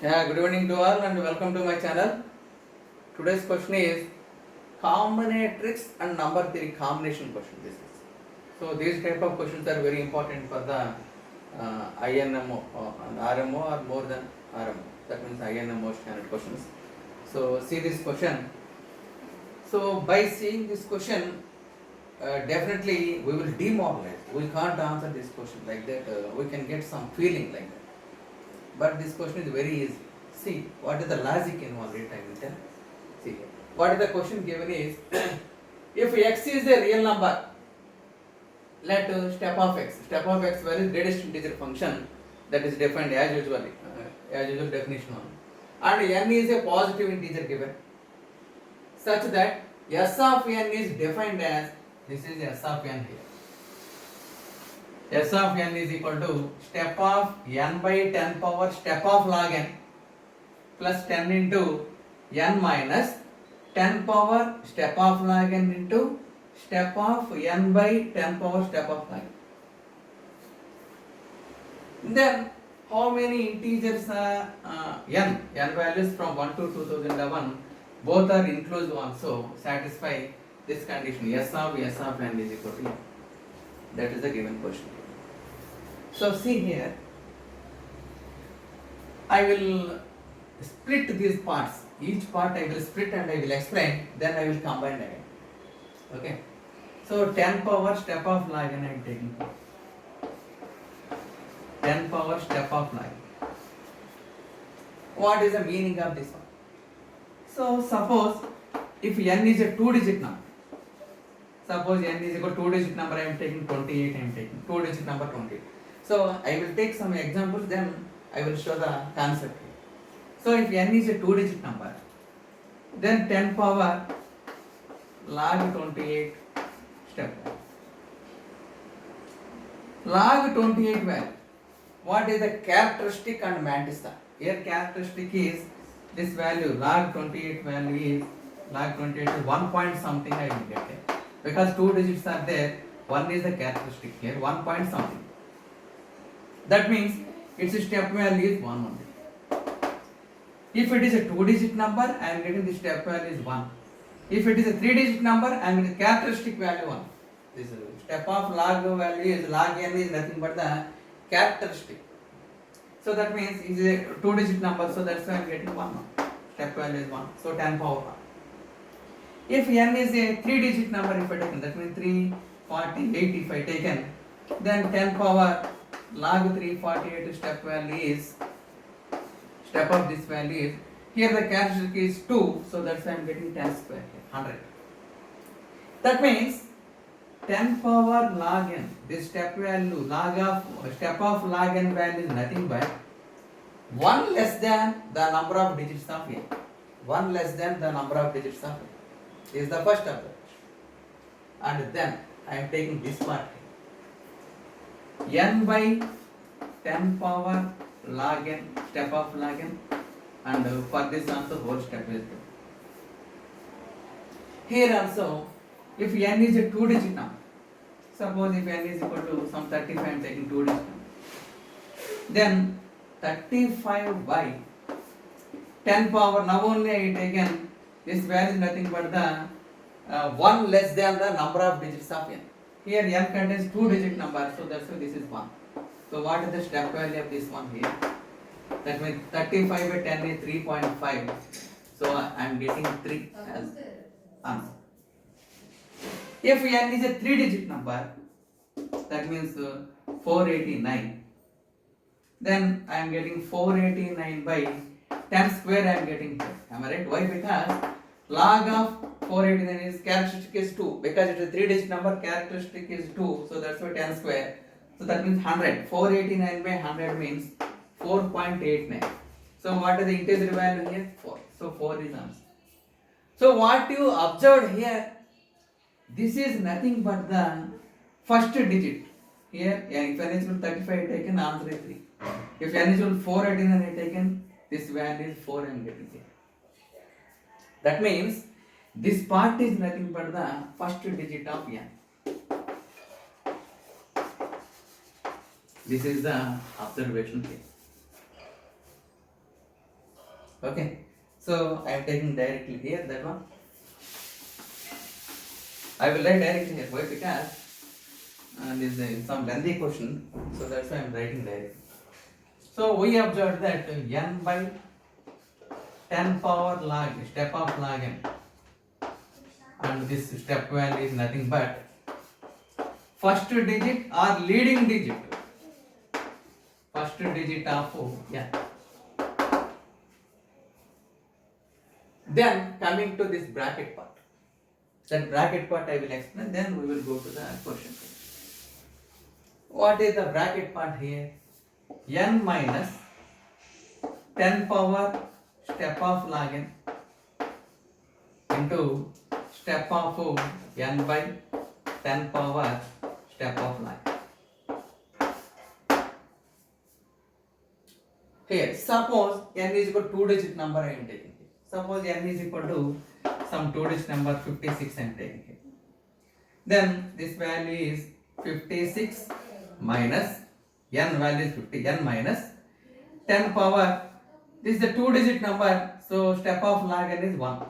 Yeah, good evening to all and welcome to my channel. Today's question is combinatorics and number theory combination question. This is so these type of questions are very important for the INMO and RMO or more than RMO. That means INMO standard questions. So see this question. So by seeing this question, definitely we will demoralize. We can't answer this question like that. We can get some feeling like that. But this question is very easy. See, what is the logic involved? I will tell. See, what is the question given is, if x is a real number, let step of x value is greatest integer function that is defined as usual definition only. And n is a positive integer given, such that s of n is defined as, this is s of n here. S of n is equal to step of n by 10 power step of log n plus 10 into n minus 10 power step of log n into step of n by 10 power step of log n. Then how many integers are n values from 1 to 2011 both are inclusive also satisfy this condition. S of n is equal to n. That is the given question. So see here, I will split these parts. Each part I will split and I will explain, then I will combine again. Okay. So 10 power step of log n I am taking. 10 power step of log. What is the meaning of this one? So suppose if n is a 2-digit number. Suppose n is equal to 2-digit number, I am taking 28, I am taking 2-digit number 28. So I will take some examples, then I will show the concept here. So if n is a 2-digit number, then 10 power log 28 step. Log 28 value. What is the characteristic and mantissa? Here characteristic is this value, log 28 value is, log 28 is 1 point something I will get here. Because 2 digits are there, 1 is the characteristic here, 1 point something. That means its step value is 1 only. If it is a 2-digit number, I am getting the step value is 1. If it is a 3-digit number, I am getting the characteristic value 1. This step of log value is, log n is nothing but the characteristic. So that means it is a 2-digit number, so that's why I am getting 1 now. Step value is 1, so 10 power 1. If n is a 3-digit number, if I taken, that means 348 if I taken, then 10 power log 348 step value is, step of this value is, here the characteristic is 2, so that's why I am getting 10 square here, 100. That means 10 power log n, this step value, step of log n value is nothing but 1 less than the number of digits of n. 1 less than the number of digits of n. This is the first observation. And then I am taking this part here. N by 10 power log n, step of log n, and for this also whole step is given. Here also, if n is a 2-digit number, suppose if n is equal to some 35, I am taking 2-digit number, then 35 by 10 power, now only I taken, this value is nothing but the 1 less than the number of digits of n. Here n contains 2-digit number, so that's why this is 1. So what is the step value of this one here? That means 35 by 10 is 3.5. So I am getting 3 as answer. If n is a 3-digit number, that means 489. Then I am getting 489 by 10 square I am getting here. Am I right? Why? Because log of 489 is, characteristic is 2. Because it is a 3-digit number, characteristic is 2. So that's why 10 square. So that means 100. 489 by 100 means 4.89. So what is the integer value here? 4. So 4 is answer. So what you observed here, this is nothing but the first digit. Here, if n is equal to 35, I taken, answer is 3. If n is equal to 489, I taken, this value is 4 I am getting here. That means this part is nothing but the first digit of n. This is the observation here. Okay, so I am taking directly here that one. I will write directly here. Why? Because this is some lengthy question, so that's why I am writing directly. So we observed that n by 10 power log step of log n, and this step value is nothing but first digit or leading digit. First digit of n. Then coming to this bracket part. That bracket part I will explain, then we will go to the question. What is the bracket part here? N minus 10 power step of log n into step of n by 10 power step of log n. Here, suppose n is equal to 2-digit number I am taking. Suppose n is equal to some 2-digit number 56 I am taking here. Then this value is 56 minus n value is 50, n minus 10 power. This is a 2-digit number, so step of log n is 1.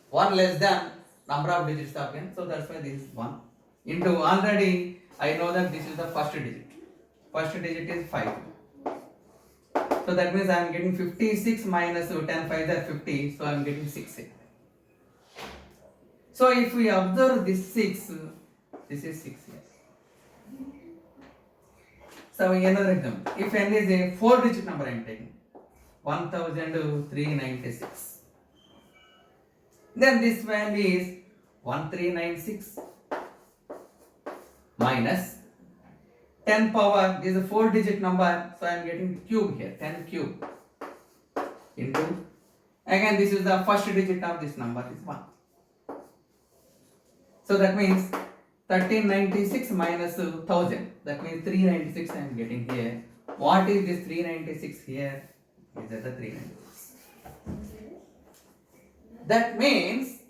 1 less than number of digits of n, so that's why this is 1. Into already I know that this is the first digit. First digit is 5. So that means I am getting 56 minus 10 5 are 50, so I am getting 6. So if we observe this 6, this is 6 here. So another example, if n is a 4-digit number I am taking, 1396. Then this value is 1396 minus 10 power, this is a 4-digit number, so I am getting cube here, 10 cube into, again this is the first digit of this number is 1. So that means 1396 minus 1000, that means 396 I am getting here. What is this 396 here? Is that the 396? That means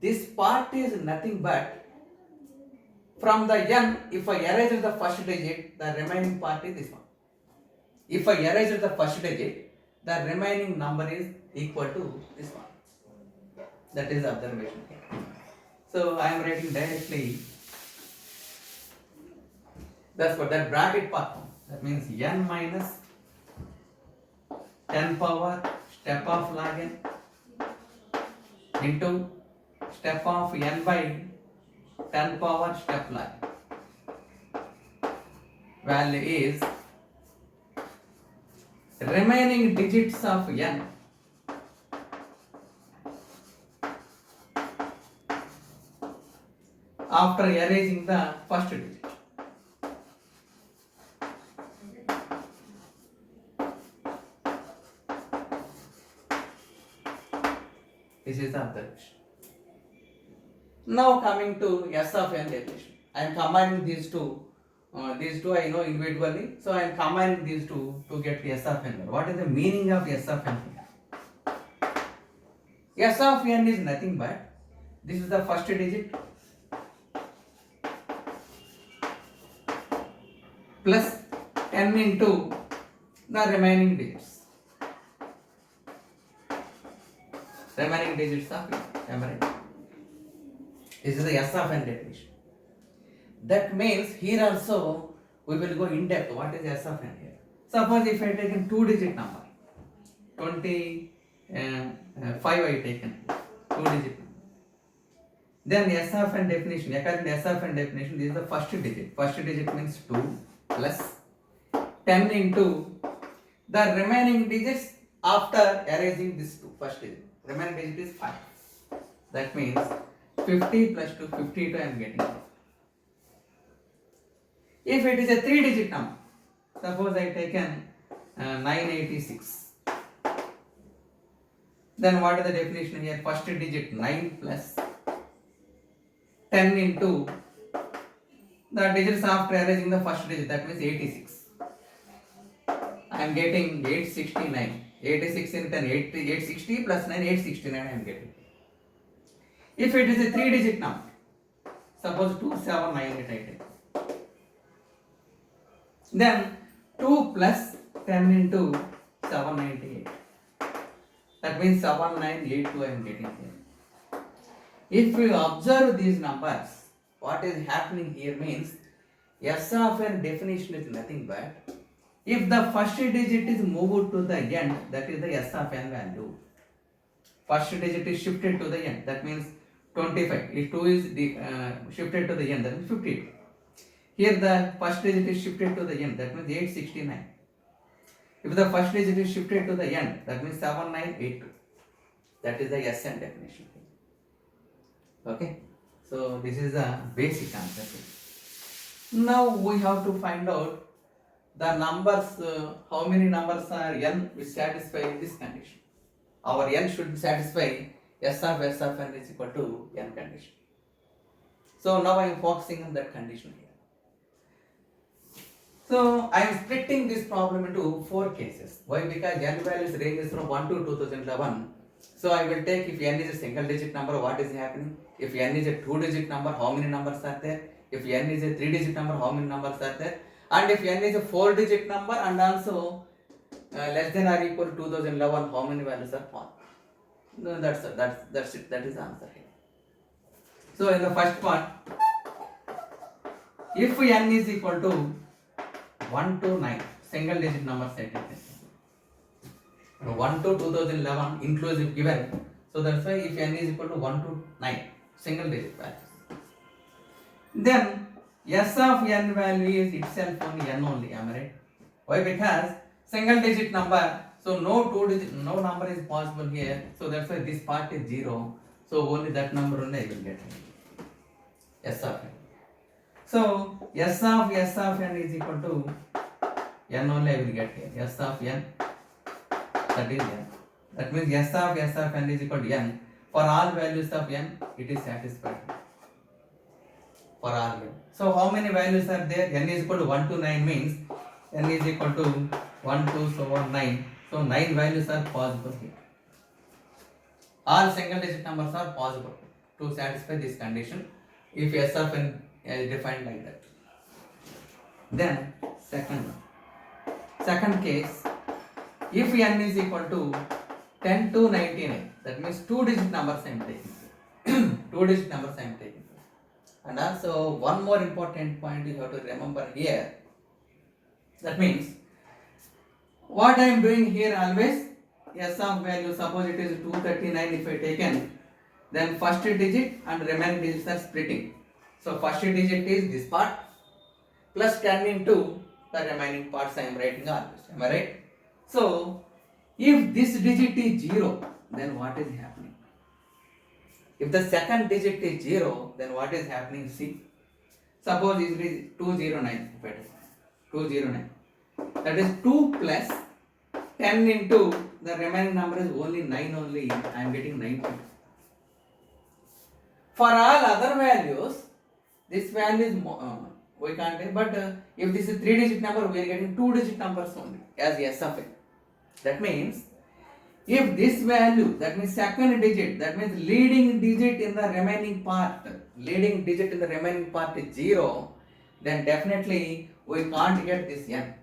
this part is nothing but from the n, if I erase the first digit, the remaining part is this one. If I erase the first digit, the remaining number is equal to this one. That is the observation here. So I am writing directly. That's what that bracket part. That means n minus 10 power step of log n into step of n by 10 power step log. Value is remaining digits of n after erasing the first digit. This is the observation. Now coming to S of n definition. I am combining these two. These two I know individually. So I am combining these two to get S of n. What is the meaning of S of n here? S of n is nothing but, this is the first digit plus 10 into the remaining digits. Remaining digits of n. This is the S of n definition. That means here also we will go in depth. What is S of n here? Suppose if I taken 2-digit number, 25 I taken 2-digit number. Then S of n definition, according to S of n definition, this is the first digit. First digit means 2 plus 10 into the remaining digits after erasing this 2 first digit. Remaining digit is 5. That means 50 plus 2, 52 I am getting. If it is a 3-digit number, suppose I taken 986. Then what is the definition here? First digit 9 plus 10 into the digits after erasing the first digit, that means 86. I am getting 869. 86 in 10, 860 plus 9, 869 I am getting. If it is a 3-digit number, suppose 2798 I take. Then 2 plus 10 into 798. That means 7982 I am getting here. If we observe these numbers, what is happening here means S of n definition is nothing but if the first digit is moved to the end, that is the S of n value. First digit is shifted to the end, that means 25. If 2 is shifted to the end, that means 52. Here the first digit is shifted to the end, that means 869. If the first digit is shifted to the end, that means 7982. That is the SN definition. Okay, so this is the basic answer. Now we have to find out the numbers, how many numbers are n which satisfy this condition. Our n should satisfy S of n is equal to n condition. So now I am focusing on that condition here. So I am splitting this problem into 4 cases. Why? Because n values ranges from 1 to 2011. So I will take if n is a single digit number, what is happening? If n is a 2-digit number, how many numbers are there? If n is a 3-digit number, how many numbers are there? And if n is a 4-digit number and also less than or equal to 2011, how many values are found? No, that's it. That is the answer here. So in the first part, if n is equal to 1 to 9, single digit numbers I take this. 1 to 2011 inclusive given. So that's why if n is equal to 1 to 9, single digit values. Then S of n value is itself only n only, am I right? Why? Because single digit number, so no number is possible here. So that's why this part is 0. So only that number only I will get. S of n. So S of n is equal to n only I will get here. S of n, that is n. That means S of n is equal to n. For all values of n, it is satisfied. For all n. So how many values are there? N is equal to 1 to 9 means n is equal to 1, 2, so on 9. So 9 values are possible here. All single digit numbers are possible to satisfy this condition if S of n is defined like that. Then second case, if n is equal to 10 to 99, that means 2-digit numbers I am taking. 2-digit numbers I am taking. And also one more important point you have to remember here. That means what I am doing here always, S of value, suppose it is 239 if I taken, then first digit and remaining digits are splitting. So first digit is this part plus 10 into the remaining parts I am writing always. Am I right? So if this digit is 0, then what is happening? If the second digit is 0, then what is happening? See, suppose it is 209. 209. That is 2 plus 10 into the remaining number is only 9 only. I am getting 90. For all other values, this value is we can't take, but if this is 3-digit number, we are getting 2-digit numbers only as S of n. That means if this value, that means second digit, that means leading digit in the remaining part is 0, then definitely we can't get this n.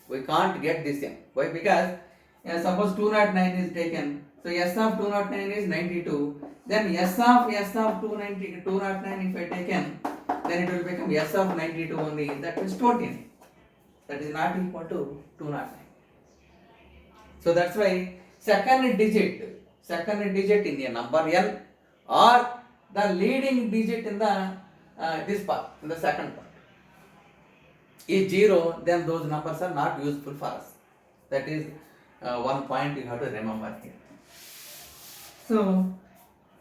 We can't get this n. Why? Because suppose 209 is taken, so S of 209 is 92. Then S of 209 if I taken, then it will become S of 92 only. That means 29. That is not equal to 209. So that's why second digit in a number n or the leading digit in the this part, in the second part, is 0, then those numbers are not useful for us. That is one point you have to remember here. So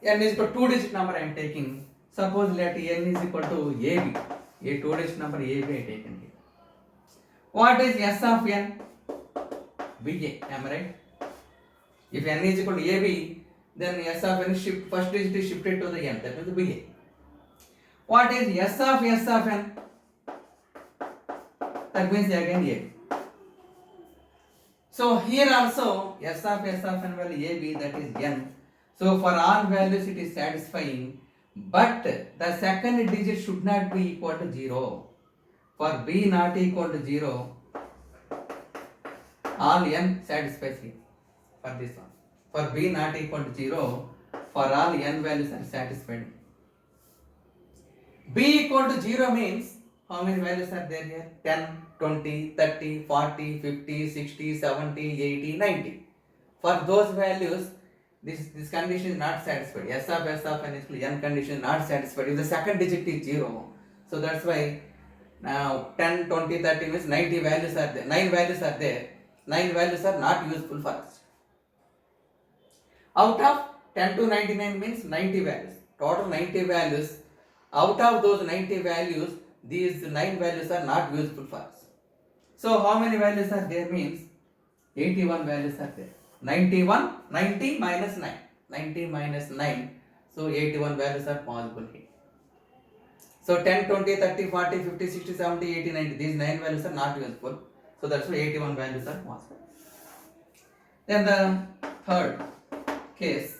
n is equal to 2-digit number I am taking. Suppose let n is equal to AB, a 2-digit number AB I taken here. What is S of n? BA, am I right? If n is equal to AB, then S of n first digit is shifted to the n, that means BA. What is S of n? That means again A. So here also S of n value AB, that is n. So for all values it is satisfying, but the second digit should not be equal to 0. For B not equal to 0, all n satisfies here for this one. For b not equal to 0, for all n values are satisfied. b equal to 0 means how many values are there here? 10, 20, 30, 40, 50, 60, 70, 80, 90. For those values, this condition is not satisfied. S of n is equal to n condition is not satisfied. If the second digit is 0, so that's why now 10, 20, 30 means 90 values are there. 9 values are there. 9 values are not useful for us. Out of 10 to 99 means 90 values. Total 90 values. Out of those 90 values, these 9 values are not useful for us. So how many values are there means 81 values are there. 91, 90 minus 9. 90 minus 9. So 81 values are possible here. So 10, 20, 30, 40, 50, 60, 70, 80, 90. These 9 values are not useful. So that's why 81 values are possible. Then the third case,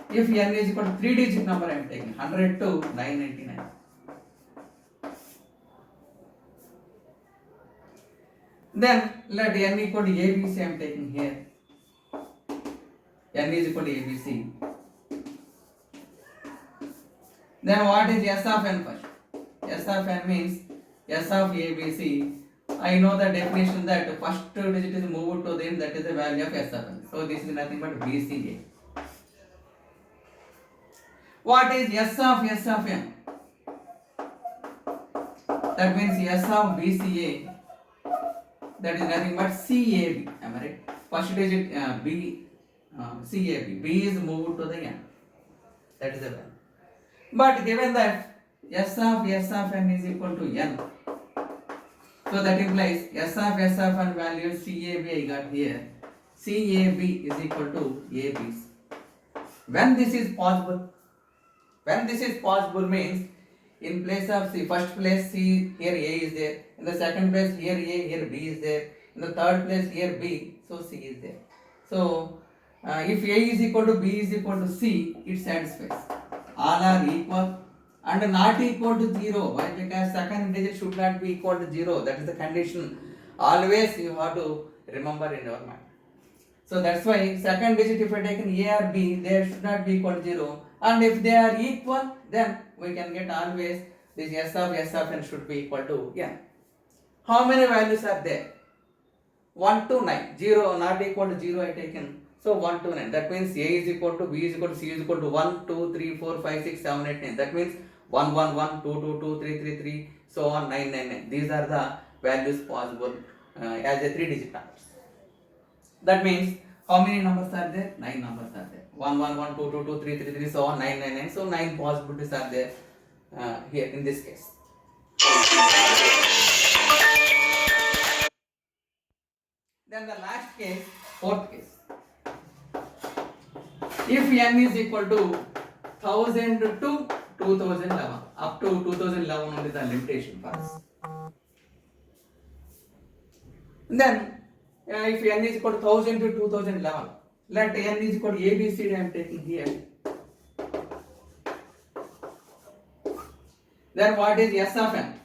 if n is equal to 3-digit number I am taking 100 to 999. Then let n equal to ABC I am taking here. N is equal to ABC. Then what is S of n first? S of n means S of ABC. I know the definition that first digit is moved to the end, that is the value of S of n. So this is nothing but BCA. What is S of n? That means S of BCA. That is nothing but CAB. Am I right? First digit B, CAB. B is moved to the n. That is the value. But given that S of n is equal to n, so that implies S of n value CAB I got here. CAB is equal to ABC. When this is possible means in place of C, first place C, here A is there. In the second place here A, here B is there. In the third place here B, so C is there. So if A is equal to B is equal to C, it satisfies. All are equal and not equal to 0. Why? Because second digit should not be equal to 0. That is the condition. Always you have to remember in your mind. So that's why second digit if I taken A or B, they should not be equal to 0. And if they are equal, then we can get always this S of n should be equal to n. How many values are there? 1 to 9. 0 not equal to 0 I taken. So 1 to 9. That means A is equal to B is equal to C is equal to 1, 2, 3, 4, 5, 6, 7, 8, 9. That means 1, 1, 1, 2, 2, 2, 3, 3, 3, so on 9, 9, 9. These are the values possible as a 3-digit numbers. That means how many numbers are there? 9 numbers are there. 1, 1, 1, 2, 2, 2, 3, 3, 3, so on 9, 9, 9. So 9 possibilities are there here in this case. Then the last case, fourth case. If n is equal to 1000 to 2011, up to 2011 only the limitation for us. Then if n is equal to 1000 to 2011, let n is equal to ABCD I am taking here. Then what is S of n?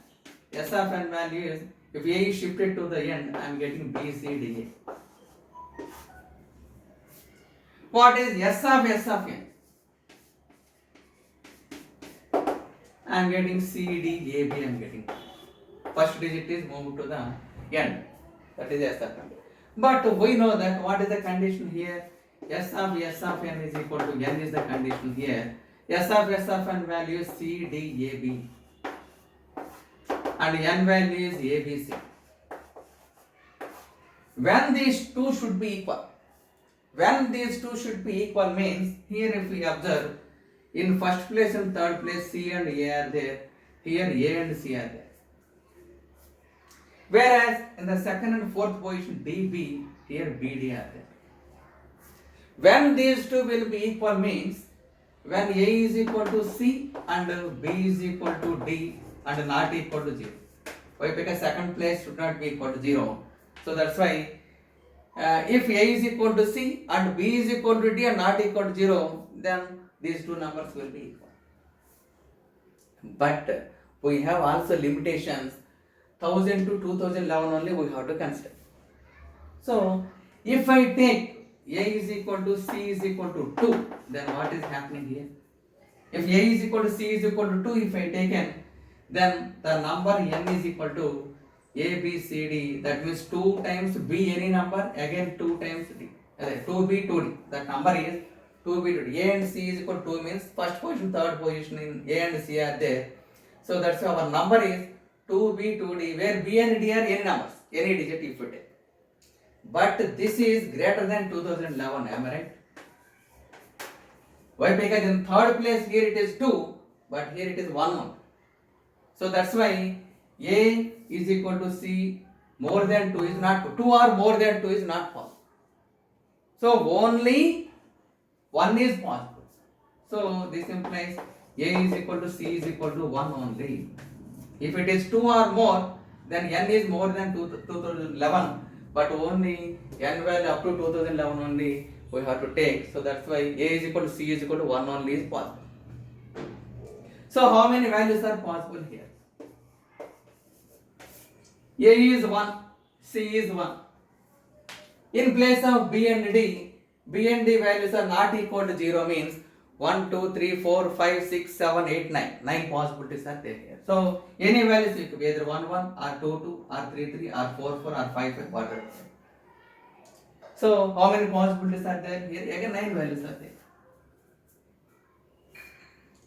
S of n value is, if A is shifted to the end, I am getting B, C, D, A. What is S of n? I am getting C, D, A, B, I am getting. First digit is moved to the end. That is S of n. But we know that what is the condition here? S of n is equal to n is the condition here. S of n value is C, D, A, B. And n value is A, B, C. When these two should be equal. When these two should be equal means, here if we observe, in first place and third place C and A are there. Here A and C are there. Whereas in the second and fourth position D, B, here B, D are there. When these two will be equal means, when A is equal to C and B is equal to D and not equal to 0. Why? Because second place should not be equal to 0. So that's why if A is equal to C and B is equal to D and not equal to 0, then these two numbers will be equal. But we have also limitations. 1000 to 2011 only we have to consider. So if I take A is equal to C is equal to 2, then what is happening here? If A is equal to C is equal to 2, if I taken, then the number n is equal to A, B, C, D. That means 2 times B any number, again 2 times D. 2B, 2D. That number is 2B, 2D. A and C is equal to 2 means first position, third position in A and C are there. So that's why our number is 2B, 2D, where B and D are any numbers, any digit if you take. But this is greater than 2011, am I right? Why? Because in third place here it is 2, but here it is 1 only. So that's why A is equal to C more than 2 is not, 2 or more than 2 is not possible. So only 1 is possible. So this implies A is equal to C is equal to 1 only. If it is 2 or more, then n is more than 2011, but only n value up to 2011 only we have to take. So that's why A is equal to C is equal to 1 only is possible. So how many values are possible here? A is 1, C is 1. In place of B and D values are not equal to 0 means 1, 2, 3, 4, 5, 6, 7, 8, 9. 9 possibilities are there here. So any values you could be either 1, 1, or 2, 2, or 3, 3, or 4, 4, or 5, 5, whatever. So how many possibilities are there here? Again 9 values are there.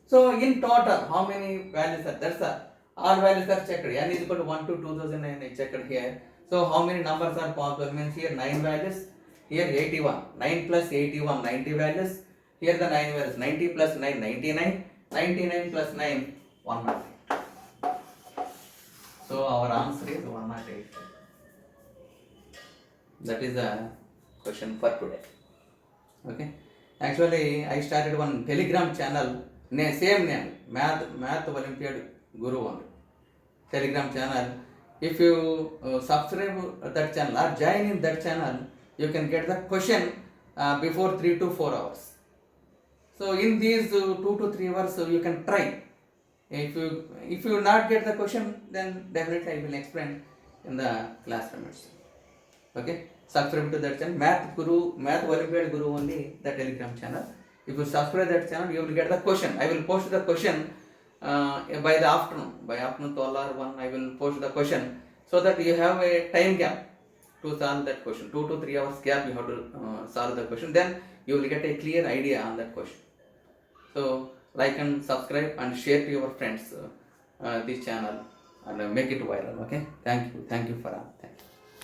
So in total, how many values are there? All values are checked. N is equal to 1 to 2009 I checked here. So how many numbers are possible? Means here 9 values, here 81. 9 plus 81, 90 values. Here the 9 values, 90 plus 9, 99. 99 plus 9, 108. So our answer is 108. That is the question for today. Okay. Actually, I started one Telegram channel, same name, Math Olympiad Guru only. Telegram channel. If you subscribe that channel or join in that channel, you can get the question before 3 to 4 hours. So in these 2 to 3 hours, you can try. If you not get the question, then definitely I will explain in the classroom itself. Okay, subscribe to that channel, Math Olympiad Guru only, the Telegram channel. If you subscribe that channel, you will get the question. I will post the question by the afternoon. By afternoon 12 or 1, I will post the question so that you have a time gap to solve that question. 2 to 3 hours gap you have to solve the question. Then you will get a clear idea on that question. So like and subscribe and share to your friends this channel and make it viral. Okay. Thank you for all. Thank you.